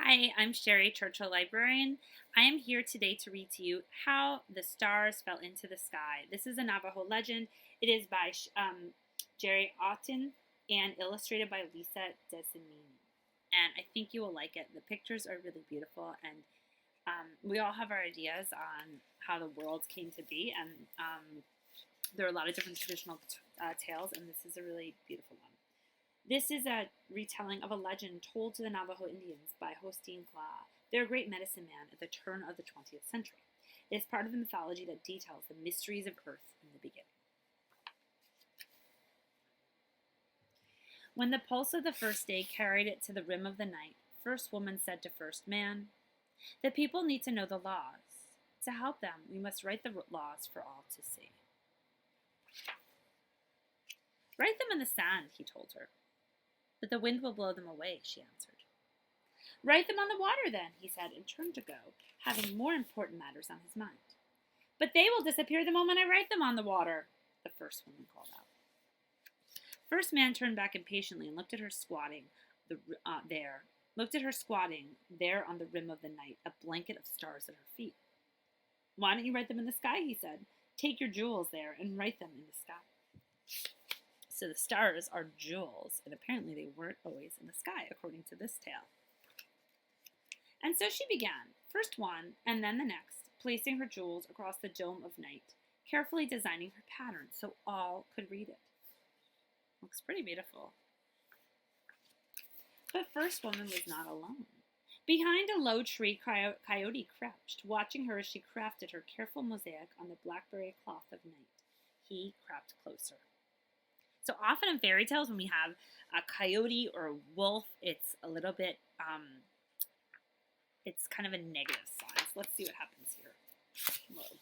Hi, I'm Cherie, Churchill Librarian. I am here today to read to you How the Stars Fell into the Sky. This is a Navajo legend. It is by Jerry Oughton and illustrated by Lisa Desimini. And I think you will like it. The pictures are really beautiful, and we all have our ideas on how the world came to be, and there are a lot of different traditional tales, and this is a really beautiful one. This is a retelling of a legend told to the Navajo Indians by Hosteen Kla, their great medicine man at the turn of the 20th century. It is part of the mythology that details the mysteries of Earth in the beginning. When the pulse of the first day carried it to the rim of the night, first woman said to first man, "The people need to know the laws. To help them, we must write the laws for all to see." "Write them in the sand," he told her. "But the wind will blow them away," she answered. "Write them on the water, then," he said, and turned to go, having more important matters on his mind. "But they will disappear the moment I write them on the water," the first woman called out. First man turned back impatiently and looked at her squatting there on the rim of the night, a blanket of stars at her feet. "Why don't you write them in the sky?" he said. "Take your jewels there and write them in the sky." So the stars are jewels, and apparently they weren't always in the sky, according to this tale. And so she began, first one and then the next, placing her jewels across the dome of night, carefully designing her pattern so all could read it. Looks pretty beautiful. But first woman was not alone. Behind a low tree, Coyote crouched, watching her as she crafted her careful mosaic on the blackberry cloth of night. He crept closer. So often in fairy tales, when we have a coyote or a wolf, it's a little bit, it's kind of a negative sign. So let's see what happens here. Whoa.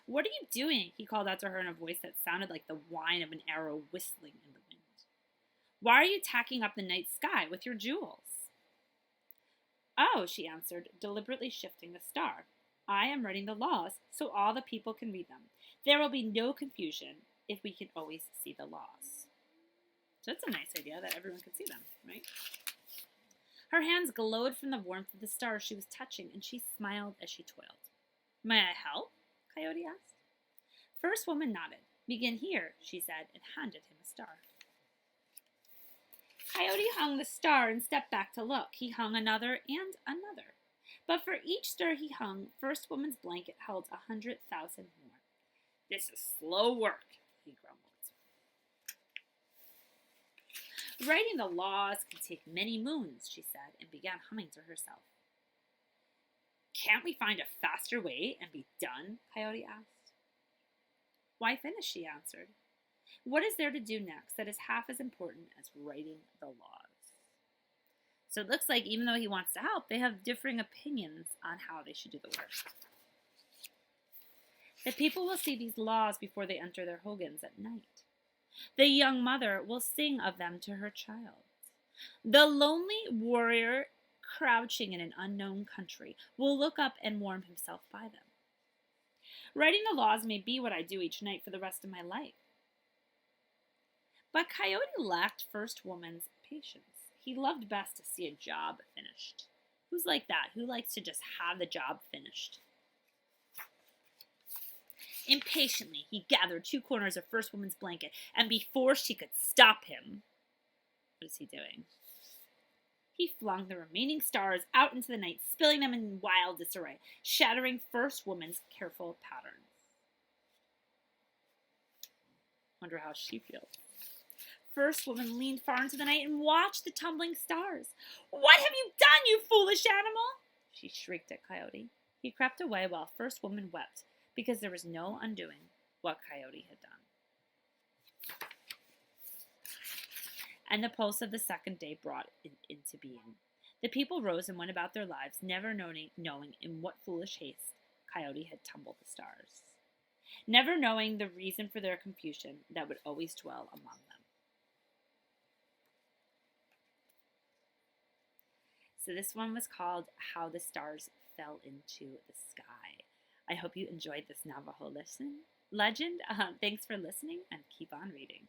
"What are you doing?" he called out to her in a voice that sounded like the whine of an arrow whistling in the wind. "Why are you tacking up the night sky with your jewels?" "Oh," she answered, deliberately shifting a star. "I am writing the laws so all the people can read them. There will be no confusion if we can always see the laws." So it's a nice idea that everyone can see them, right? Her hands glowed from the warmth of the stars she was touching, and she smiled as she toiled. "May I help?" Coyote asked. First woman nodded. "Begin here," she said, and handed him a star. Coyote hung the star and stepped back to look. He hung another and another. But for each star he hung, first woman's blanket held 100,000 more. "This is slow work," he grumbled. "Writing the laws can take many moons," she said, and began humming to herself. "Can't we find a faster way and be done?" Coyote asked. "Why finish?" she answered. "What is there to do next that is half as important as writing the laws?" So it looks like even though he wants to help, they have differing opinions on how they should do the work. "The people will see these laws before they enter their hogans at night. The young mother will sing of them to her child. The lonely warrior crouching in an unknown country will look up and warm himself by them. Writing the laws may be what I do each night for the rest of my life." But Coyote lacked first woman's patience. He loved best to see a job finished. Who's like that? Who likes to just have the job finished? Impatiently, he gathered two corners of first woman's blanket, and before she could stop him, what is he doing? He flung the remaining stars out into the night, spilling them in wild disarray, shattering first woman's careful patterns. Wonder how she feels. First woman leaned far into the night and watched the tumbling stars. "What have you done, you foolish animal?" she shrieked at Coyote. He crept away while first woman wept, because there was no undoing what Coyote had done. And the pulse of the second day brought it into being. The people rose and went about their lives, never knowing in what foolish haste Coyote had tumbled the stars, never knowing the reason for their confusion that would always dwell among them. So this one was called How the Stars Fell into the Sky. I hope you enjoyed this Navajo legend. Thanks for listening, and keep on reading.